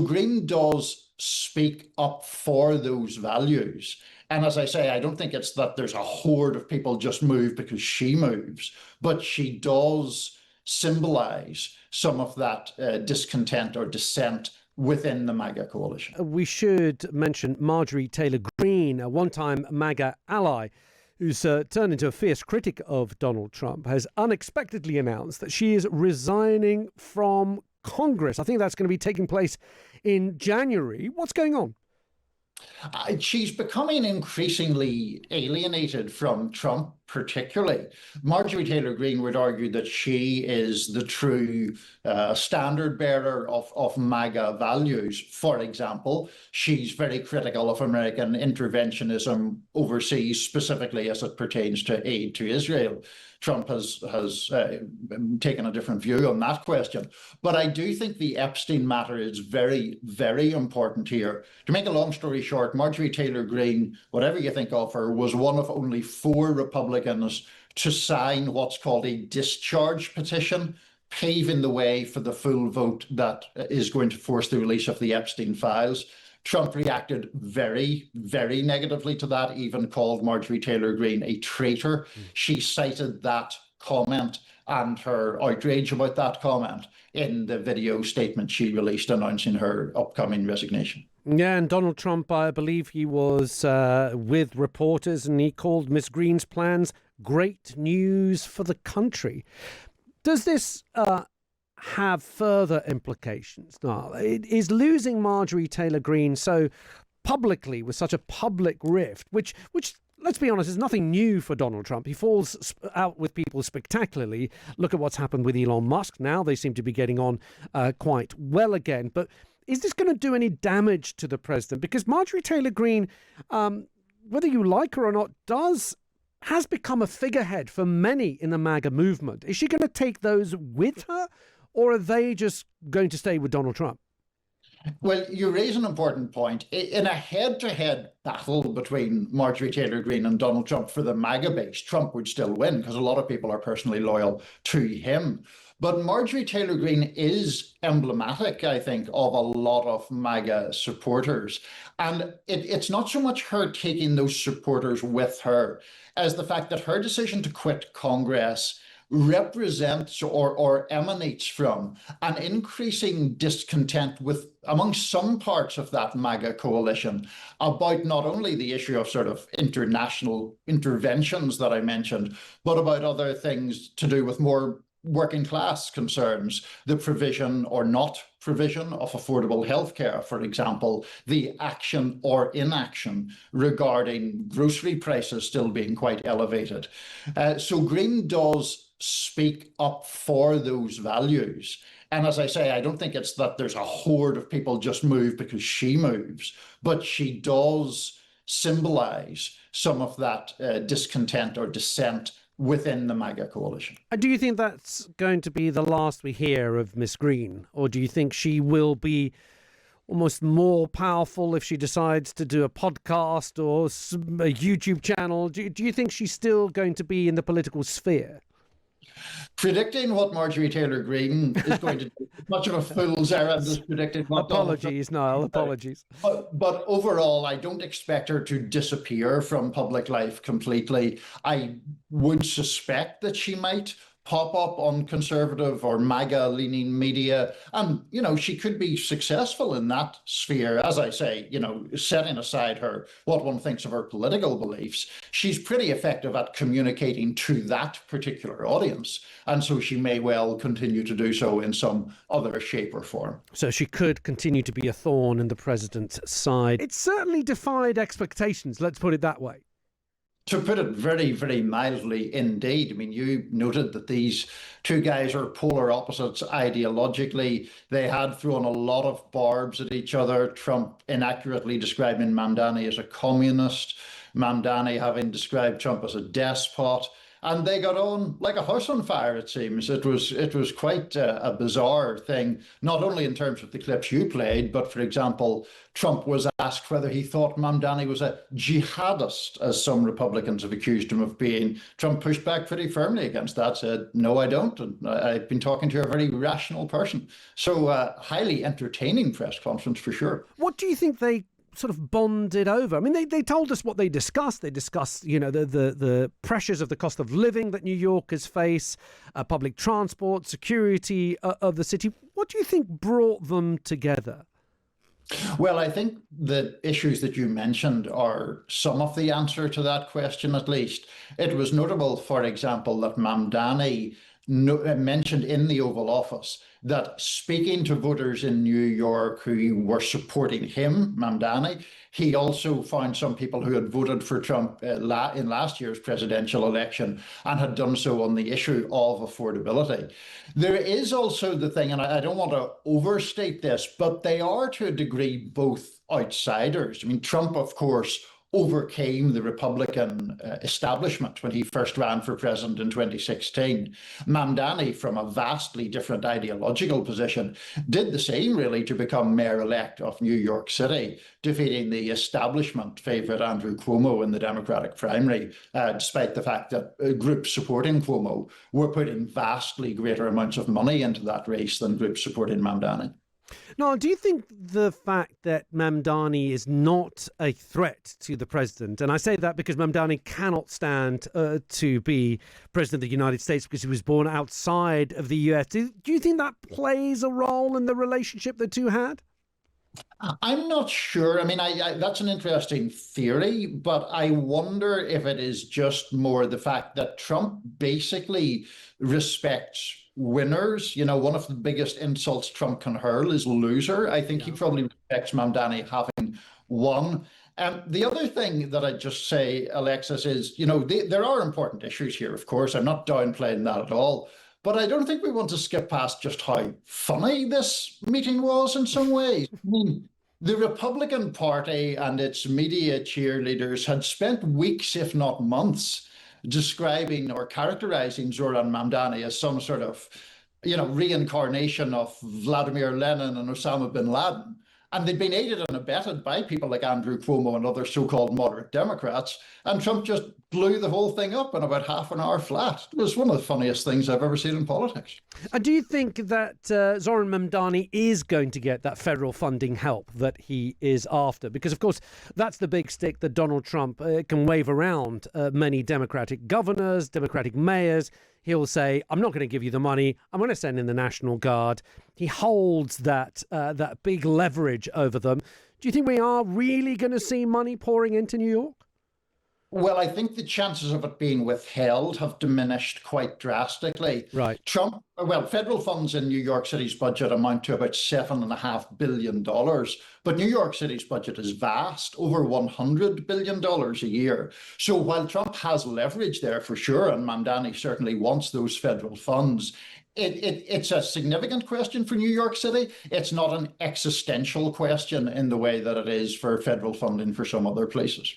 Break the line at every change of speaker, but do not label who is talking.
Greene does speak up for those values. And as I say, I don't think it's that there's a horde of people just move because she moves, but she does symbolise some of that discontent or dissent within the Maga coalition.
We should mention Marjorie Taylor Greene, a one-time Maga ally, who's turned into a fierce critic of Donald Trump, has unexpectedly announced that she is resigning from Congress. I think that's going to be taking place in January. What's going on?
She's becoming increasingly alienated from Trump, particularly. Marjorie Taylor Greene would argue that she is the true standard bearer of MAGA values. For example, she's very critical of American interventionism overseas, specifically as it pertains to aid to Israel. Trump has taken a different view on that question. But I do think the Epstein matter is very, very important here. To make a long story short, Marjorie Taylor Greene, whatever you think of her, was one of only 4 Republicans to sign what's called a discharge petition, paving the way for the full vote that is going to force the release of the Epstein files. Trump reacted very, very negatively to that, even called Marjorie Taylor Greene a traitor. She cited that comment and her outrage about that comment in the video statement she released announcing her upcoming resignation.
Yeah, and Donald Trump, I believe he was with reporters and he called Ms. Greene's plans great news for the country. Does this have further implications? Now, is losing Marjorie Taylor Greene so publicly, with such a public rift, which let's be honest, is nothing new for Donald Trump. He falls out with people spectacularly. Look at what's happened with Elon Musk. Now they seem to be getting on quite well again. But is this going to do any damage to the president? Because Marjorie Taylor Greene, whether you like her or not, has become a figurehead for many in the MAGA movement. Is she going to take those with her, or are they just going to stay with Donald Trump?
Well, you raise an important point. In a head-to-head battle between Marjorie Taylor Greene and Donald Trump for the MAGA base, Trump would still win because a lot of people are personally loyal to him. But Marjorie Taylor Greene is emblematic, I think, of a lot of MAGA supporters. And it's not so much her taking those supporters with her as the fact that her decision to quit Congress represents or emanates from an increasing discontent among some parts of that MAGA coalition about not only the issue of sort of international interventions that I mentioned, but about other things to do with more working class concerns, the provision or not provision of affordable healthcare, for example, the action or inaction regarding grocery prices still being quite elevated. So Greene does speak up for those values. And as I say, I don't think it's that there's a horde of people just move because she moves, but she does symbolise some of that discontent or dissent within the MAGA coalition.
Do you think that's going to be the last we hear of Miss Greene? Or do you think she will be almost more powerful if she decides to do a podcast or a YouTube channel? Do you think she's still going to be in the political sphere?
Predicting what Marjorie Taylor Greene is going to do is much of a fool's errand as predicting what
Apologies, Niall, apologies.
But overall, I don't expect her to disappear from public life completely. I would suspect that she might pop up on conservative or MAGA-leaning media. And, she could be successful in that sphere. As I say, setting aside what one thinks of her political beliefs, she's pretty effective at communicating to that particular audience. And so she may well continue to do so in some other shape or form.
So she could continue to be a thorn in the president's side. It certainly defied expectations, let's put it that way.
To put it very, very mildly indeed. I mean, you noted that these two guys are polar opposites ideologically. They had thrown a lot of barbs at each other. Trump inaccurately describing Mamdani as a communist, Mamdani having described Trump as a despot. and they got on like a house on fire, it seems. It was quite a bizarre thing, not only in terms of the clips you played, but for example, Trump was asked whether he thought Mamdani was a jihadist, as some Republicans have accused him of being. Trump pushed back pretty firmly against that, said, no, I don't. And I've been talking to a very rational person. So highly entertaining press conference for sure.
What do you think they sort of bonded over? I mean, they told us what they discussed. They discussed, the pressures of the cost of living that New Yorkers face, public transport, security of the city. What do you think brought them together?
Well, I think the issues that you mentioned are some of the answer to that question, at least. It was notable, for example, that Mamdani mentioned in the Oval Office that speaking to voters in New York who were supporting him, Mamdani, he also found some people who had voted for Trump in last year's presidential election and had done so on the issue of affordability. There is also the thing, and I don't want to overstate this, but they are to a degree both outsiders. I mean, Trump, of course, overcame the Republican establishment when he first ran for president in 2016. Mamdani, from a vastly different ideological position, did the same really to become mayor-elect of New York City, defeating the establishment favourite Andrew Cuomo in the Democratic primary, despite the fact that groups supporting Cuomo were putting vastly greater amounts of money into that race than groups supporting Mamdani.
Now, do you think the fact that Mamdani is not a threat to the president, and I say that because Mamdani cannot stand to be president of the United States because he was born outside of the US, do you think that plays a role in the relationship the two had?
I'm not sure. I mean, that's an interesting theory, but I wonder if it is just more the fact that Trump basically respects winners. You know, one of the biggest insults Trump can hurl is loser. I think he probably respects Mamdani having won. The other thing that I'd just say, Alexis, is, there are important issues here, of course. I'm not downplaying that at all. But I don't think we want to skip past just how funny this meeting was in some ways. I mean, the Republican Party and its media cheerleaders had spent weeks, if not months, describing or characterizing Zoran Mamdani as some sort of, reincarnation of Vladimir Lenin and Osama bin Laden. And they'd been aided and abetted by people like Andrew Cuomo and other so-called moderate Democrats. And Trump just blew the whole thing up in about half an hour flat. It was one of the funniest things I've ever seen in politics.
And do you think that Zoran Mamdani is going to get that federal funding help that he is after? Because, of course, that's the big stick that Donald Trump can wave around many Democratic governors, Democratic mayors. He'll say, I'm not going to give you the money. I'm going to send in the National Guard. He holds that big leverage over them. Do you think we are really going to see money pouring into New York?
Well, I think the chances of it being withheld have diminished quite drastically.
Right.
Federal funds in New York City's budget amount to about $7.5 billion. But New York City's budget is vast, over $100 billion a year. So while Trump has leverage there for sure, and Mamdani certainly wants those federal funds, it's a significant question for New York City. It's not an existential question in the way that it is for federal funding for some other places.